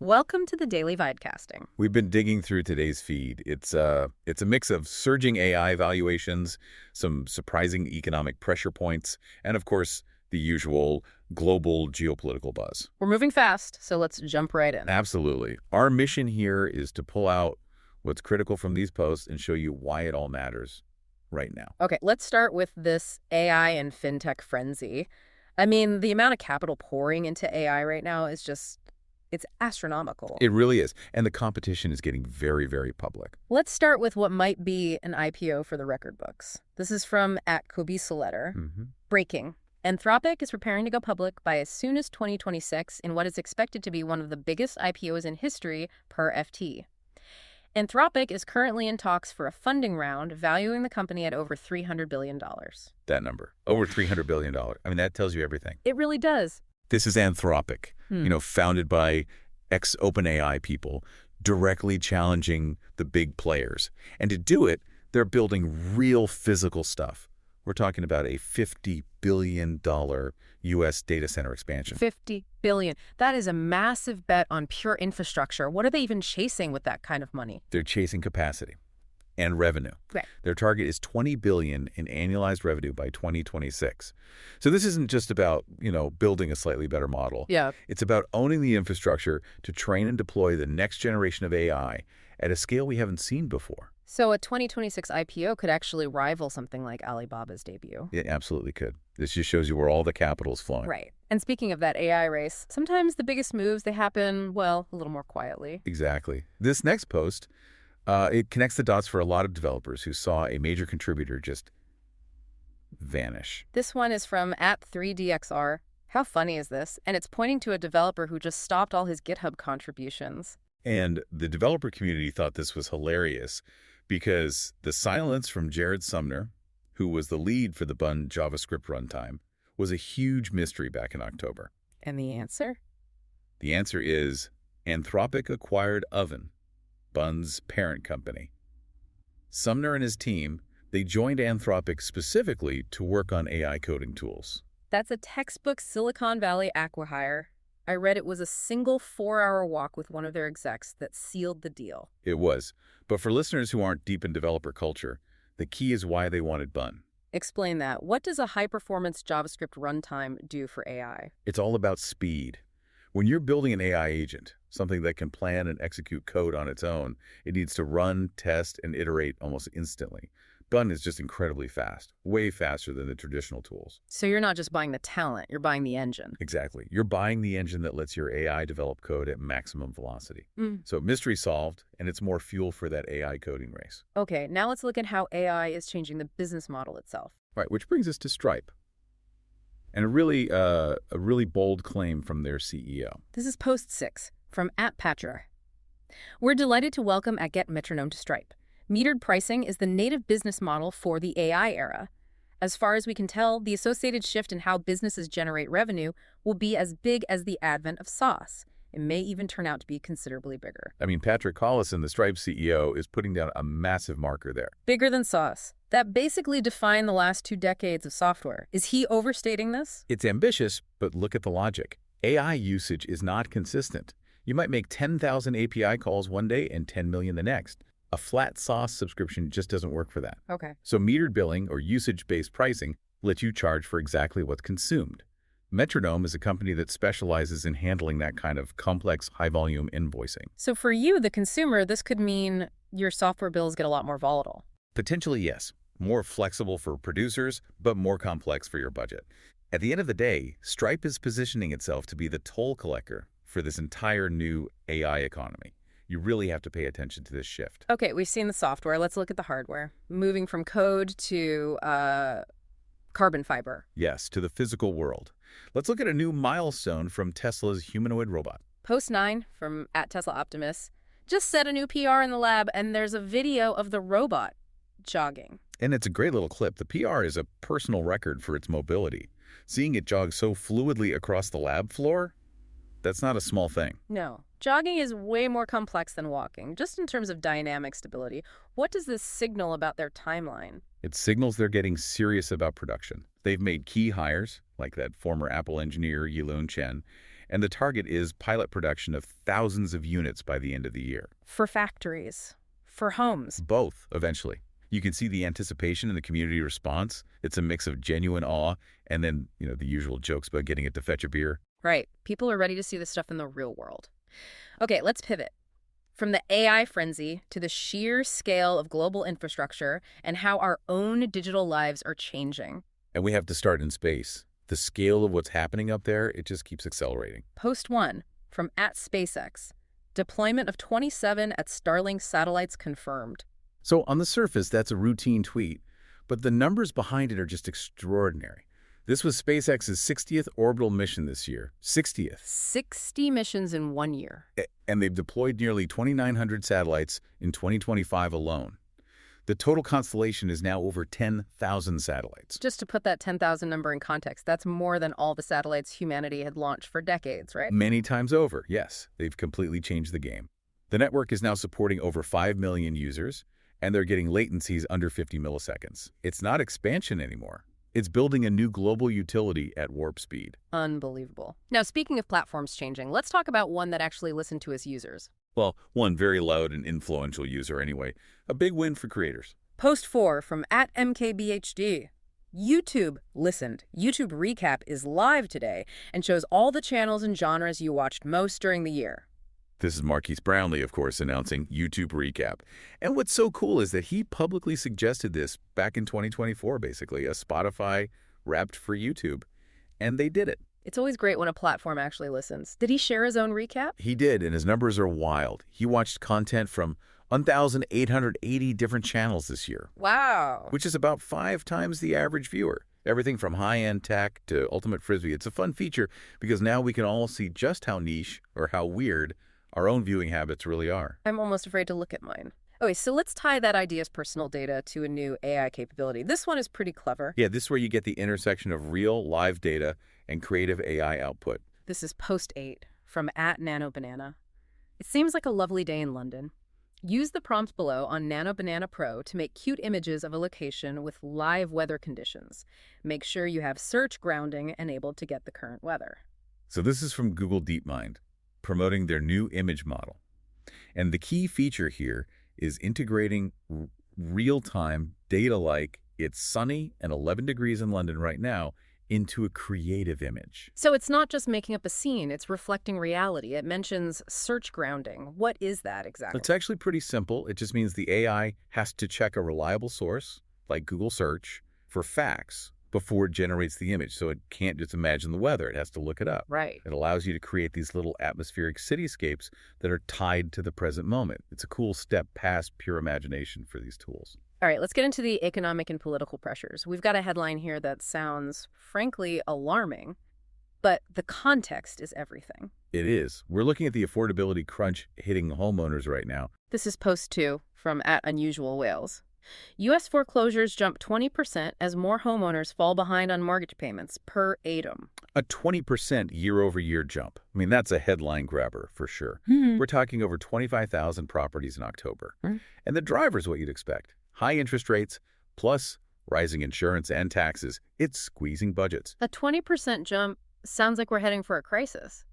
Welcome to the Daily Videcasting. We've been digging through today's feed. It's a mix of surging AI valuations, some surprising economic pressure points, and of course, the usual global geopolitical buzz. We're moving fast, so let's jump right in. Absolutely. Our mission here is to pull out what's critical from these posts and show you why it all matters right now. Okay, let's start with this AI and fintech frenzy. I mean, the amount of capital pouring into AI right now is it's astronomical. It really is. And the competition is getting very, very public. Let's start with what might be an IPO for the record books. This is from @Kobisa. Breaking. Anthropic is preparing to go public by as soon as 2026 in what is expected to be one of the biggest IPOs in history per FT. Anthropic is currently in talks for a funding round valuing the company at over $300 billion. That number, over $300 billion. I mean, that tells you everything. It really does. This is Anthropic, founded by ex-OpenAI people, directly challenging the big players. And to do it, they're building real physical stuff. We're talking about a $50 billion U.S. data center expansion. $50 billion. That is a massive bet on pure infrastructure. What are they even chasing with that kind of money? They're chasing capacity and revenue. Right. Their target is $20 billion in annualized revenue by 2026. So this isn't just about, building a slightly better model. Yeah. It's about owning the infrastructure to train and deploy the next generation of AI at a scale we haven't seen before. So a 2026 IPO could actually rival something like Alibaba's debut. It absolutely could. This just shows you where all the capital is flowing. Right. And speaking of that AI race, sometimes the biggest moves, they happen, well, a little more quietly. Exactly. This next post, it connects the dots for a lot of developers who saw a major contributor just vanish. This one is from @3DXR. How funny is this? And it's pointing to a developer who just stopped all his GitHub contributions. And the developer community thought this was hilarious because the silence from Jared Sumner, who was the lead for the Bun JavaScript runtime, was a huge mystery back in October. And the answer? The answer is Anthropic acquired Oven, Bun's parent company. Sumner and his team, they joined Anthropic specifically to work on AI coding tools. That's a textbook Silicon Valley acqui-hire. I read it was a single 4-hour walk with one of their execs that sealed the deal. It was. But for listeners who aren't deep in developer culture, the key is why they wanted Bun. Explain that. What does a high-performance JavaScript runtime do for AI? It's all about speed. When you're building an AI agent, something that can plan and execute code on its own, it needs to run, test, and iterate almost instantly. Bun is just incredibly fast, way faster than the traditional tools. So you're not just buying the talent, you're buying the engine. Exactly. You're buying the engine that lets your AI develop code at maximum velocity. So mystery solved, and it's more fuel for that AI coding race. Okay, now let's look at how AI is changing the business model itself. Right, which brings us to Stripe. And a really bold claim from their CEO. This is post 6 from @Patra. We're delighted to welcome Metronome to Stripe. Metered pricing is the native business model for the AI era. As far as we can tell, the associated shift in how businesses generate revenue will be as big as the advent of SaaS. It may even turn out to be considerably bigger. I mean, Patrick Collison, the Stripe CEO, is putting down a massive marker there. Bigger than SaaS. That basically defined the last 2 decades of software. Is he overstating this? It's ambitious, but look at the logic. AI usage is not consistent. You might make 10,000 API calls one day and 10 million the next. A flat SaaS subscription just doesn't work for that. Okay. So metered billing or usage-based pricing lets you charge for exactly what's consumed. Metronome is a company that specializes in handling that kind of complex, high-volume invoicing. So for you, the consumer, this could mean your software bills get a lot more volatile. Potentially, yes. More flexible for producers, but more complex for your budget. At the end of the day, Stripe is positioning itself to be the toll collector for this entire new AI economy. You really have to pay attention to this shift. Okay, we've seen the software. Let's look at the hardware. Moving from code to carbon fiber. Yes, to the physical world. Let's look at a new milestone from Tesla's humanoid robot. Post 9 from @TeslaOptimus. Just set a new PR in the lab, and there's a video of the robot jogging. And it's a great little clip. The PR is a personal record for its mobility. Seeing it jog so fluidly across the lab floor, that's not a small thing. No. Jogging is way more complex than walking, just in terms of dynamic stability. What does this signal about their timeline? It signals they're getting serious about production. They've made key hires, like that former Apple engineer Yilun Chen, And the target is pilot production of thousands of units by the end of the year. For factories, for homes. Both, eventually. You can see the anticipation in the community response. It's a mix of genuine awe and then, the usual jokes about getting it to fetch a beer. Right. People are ready to see this stuff in the real world. Okay, let's pivot. From the AI frenzy to the sheer scale of global infrastructure and how our own digital lives are changing. And we have to start in space. The scale of what's happening up there, it just keeps accelerating. Post 1 from @SpaceX. Deployment of 27 at Starlink satellites confirmed. So on the surface, that's a routine tweet, but the numbers behind it are just extraordinary. This was SpaceX's 60th orbital mission this year. 60th. 60 missions in 1 year. And they've deployed nearly 2,900 satellites in 2025 alone. The total constellation is now over 10,000 satellites. Just to put that 10,000 number in context, that's more than all the satellites humanity had launched for decades, right? Many times over, yes. They've completely changed the game. The network is now supporting over 5 million users, and they're getting latencies under 50 milliseconds. It's not expansion anymore. It's building a new global utility at warp speed. Unbelievable. Now, speaking of platforms changing, let's talk about one that actually listened to its users. Well, one very loud and influential user anyway. A big win for creators. Post 4 from @MKBHD. YouTube listened. YouTube Recap is live today and shows all the channels and genres you watched most during the year. This is Marquise Brownlee, of course, announcing YouTube Recap. And what's so cool is that he publicly suggested this back in 2024, basically, a Spotify wrapped for YouTube. And they did it. It's always great when a platform actually listens. Did he share his own recap? He did, and his numbers are wild. He watched content from 1,880 different channels this year. Wow. Which is about 5 times the average viewer. Everything from high-end tech to ultimate frisbee. It's a fun feature because now we can all see just how niche or how weird our own viewing habits really are. I'm almost afraid to look at mine. Okay, so let's tie that idea's personal data to a new AI capability. This one is pretty clever. Yeah, this is where you get the intersection of real, live data and creative AI output. This is Post 8 from @NanoBanana. It seems like a lovely day in London. Use the prompt below on Nano Banana Pro to make cute images of a location with live weather conditions. Make sure you have search grounding enabled to get the current weather. So this is from Google DeepMind, promoting their new image model. And the key feature here is integrating real-time data like it's sunny and 11 degrees in London right now into a creative image. So it's not just making up a scene, it's reflecting reality. It mentions search grounding. What is that exactly? It's actually pretty simple. It just means the AI has to check a reliable source, like Google Search, for facts before it generates the image. So it can't just imagine the weather. It has to look it up. Right. It allows you to create these little atmospheric cityscapes that are tied to the present moment. It's a cool step past pure imagination for these tools. All right, let's get into the economic and political pressures. We've got a headline here that sounds, frankly, alarming, but the context is everything. It is. We're looking at the affordability crunch hitting homeowners right now. This is Post 2 from @Unusual Wales. U.S. foreclosures jump 20% as more homeowners fall behind on mortgage payments per ADM. A 20% year-over-year jump. I mean, that's a headline grabber for sure. We're talking over 25,000 properties in October. And the driver's what you'd expect. High interest rates, plus rising insurance and taxes. It's squeezing budgets. A 20% jump sounds like we're heading for a crisis.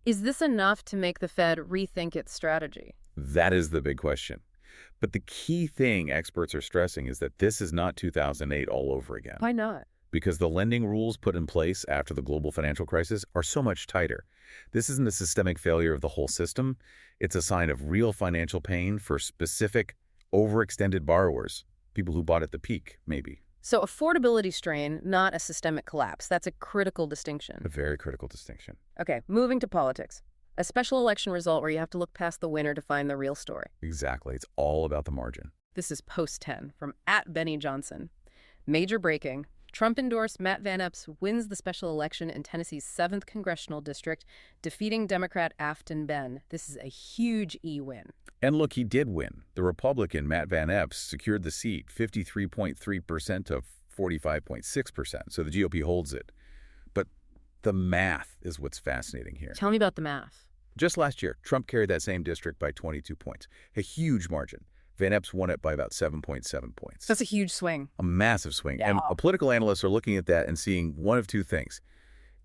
Is this enough to make the Fed rethink its strategy? That is the big question. But the key thing experts are stressing is that this is not 2008 all over again. Why not? Because the lending rules put in place after the global financial crisis are so much tighter. This isn't a systemic failure of the whole system. It's a sign of real financial pain for specific, overextended borrowers, people who bought at the peak, maybe. So affordability strain, not a systemic collapse. That's a critical distinction. A very critical distinction. Okay, moving to politics. A special election result where you have to look past the winner to find the real story. Exactly. It's all about the margin. This is Post 10 from @BennyJohnson. Major breaking. Trump-endorsed Matt Van Epps wins the special election in Tennessee's 7th congressional district, defeating Democrat Afton Benn. This is a huge E-win. And look, he did win. The Republican, Matt Van Epps, secured the seat, 53.3% to 45.6%. So the GOP holds it. But the math is what's fascinating here. Tell me about the math. Just last year, Trump carried that same district by 22 points. A huge margin. Van Epps won it by about 7.7 points. That's a huge swing. A massive swing. Yeah. And political analysts are looking at that and seeing one of two things.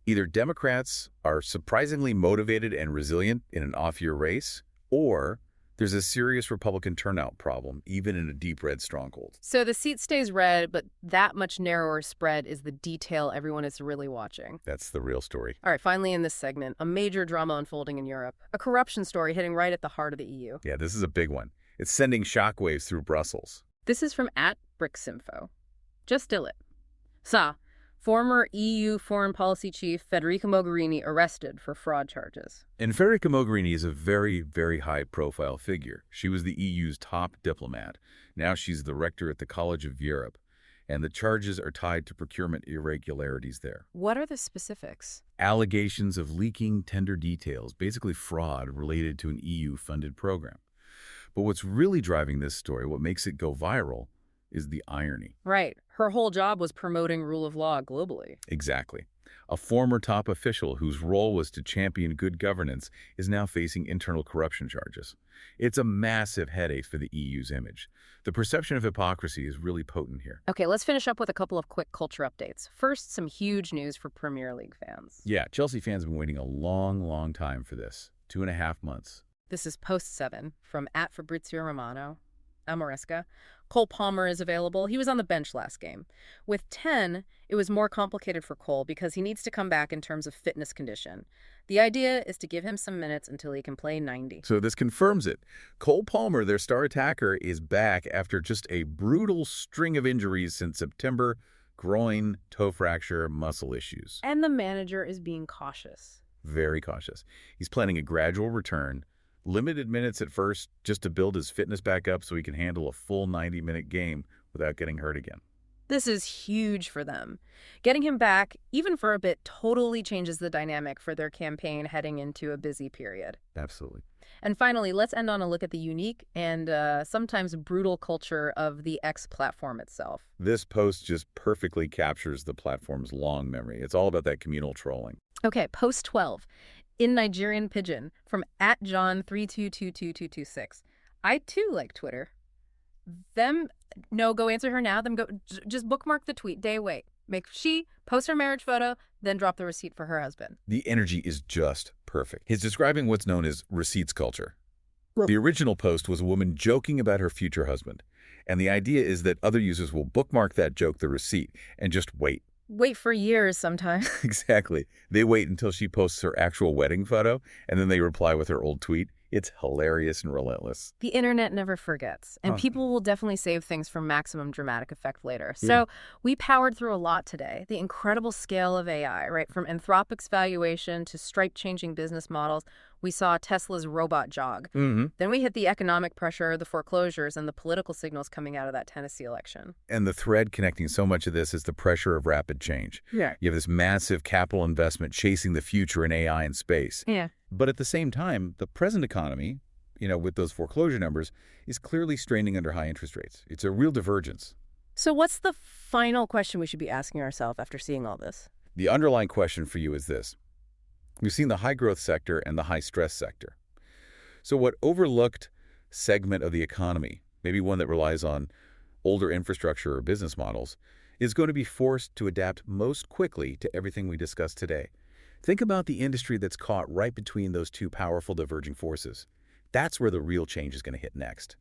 Either Democrats are surprisingly motivated and resilient in an off-year race, or there's a serious Republican turnout problem, even in a deep red stronghold. So the seat stays red, but that much narrower spread is the detail everyone is really watching. That's the real story. All right, finally in this segment, a major drama unfolding in Europe. A corruption story hitting right at the heart of the EU. Yeah, this is a big one. It's sending shockwaves through Brussels. This is from @BricsInfo. Just do it. Former EU Foreign Policy Chief Federica Mogherini arrested for fraud charges. And Federica Mogherini is a very, very high-profile figure. She was the EU's top diplomat. Now she's the rector at the College of Europe, and the charges are tied to procurement irregularities there. What are the specifics? Allegations of leaking tender details, basically fraud related to an EU-funded program. But what's really driving this story, what makes it go viral, is the irony. Right. Her whole job was promoting rule of law globally. Exactly. A former top official whose role was to champion good governance is now facing internal corruption charges. It's a massive headache for the EU's image. The perception of hypocrisy is really potent here. Okay, let's finish up with a couple of quick culture updates. First, some huge news for Premier League fans. Yeah, Chelsea fans have been waiting a long, long time for this. 2.5 months. This is Post 7 from @Fabrizio Romano. Amoresca. Cole Palmer is available. He was on the bench last game. With 10, it was more complicated for Cole because he needs to come back in terms of fitness condition. The idea is to give him some minutes until he can play 90. So this confirms it. Cole Palmer, their star attacker, is back after just a brutal string of injuries since September: groin, toe fracture, muscle issues. And the manager is being cautious. Very cautious. He's planning a gradual return. Limited minutes at first, just to build his fitness back up so he can handle a full 90-minute game without getting hurt again. This is huge for them. Getting him back, even for a bit, totally changes the dynamic for their campaign heading into a busy period. Absolutely. And finally, let's end on a look at the unique and sometimes brutal culture of the X platform itself. This post just perfectly captures the platform's long memory. It's all about that communal trolling. Okay, Post 12. In Nigerian Pidgin from @John3222226. I too like Twitter. Go answer her now. Just bookmark the tweet. Day wait. She post her marriage photo, then drop the receipt for her husband. The energy is just perfect. He's describing what's known as receipts culture. The original post was a woman joking about her future husband. And the idea is that other users will bookmark that joke, the receipt, and just wait. Wait for years sometimes. Exactly. They wait until she posts her actual wedding photo, and then they reply with her old tweet. It's hilarious and relentless. The internet never forgets, and people will definitely save things for maximum dramatic effect later. So we powered through a lot today. The incredible scale of AI, right? From Anthropic's valuation to Stripe-changing business models. We saw Tesla's robot jog. Then we hit the economic pressure, the foreclosures, and the political signals coming out of that Tennessee election. And the thread connecting so much of this is the pressure of rapid change. Yeah. You have this massive capital investment chasing the future in AI and space. Yeah. But at the same time, the present economy, with those foreclosure numbers, is clearly straining under high interest rates. It's a real divergence. So what's the final question we should be asking ourselves after seeing all this? The underlying question for you is this. We've seen the high-growth sector and the high-stress sector. So what overlooked segment of the economy, maybe one that relies on older infrastructure or business models, is going to be forced to adapt most quickly to everything we discussed today? Think about the industry that's caught right between those two powerful diverging forces. That's where the real change is going to hit next.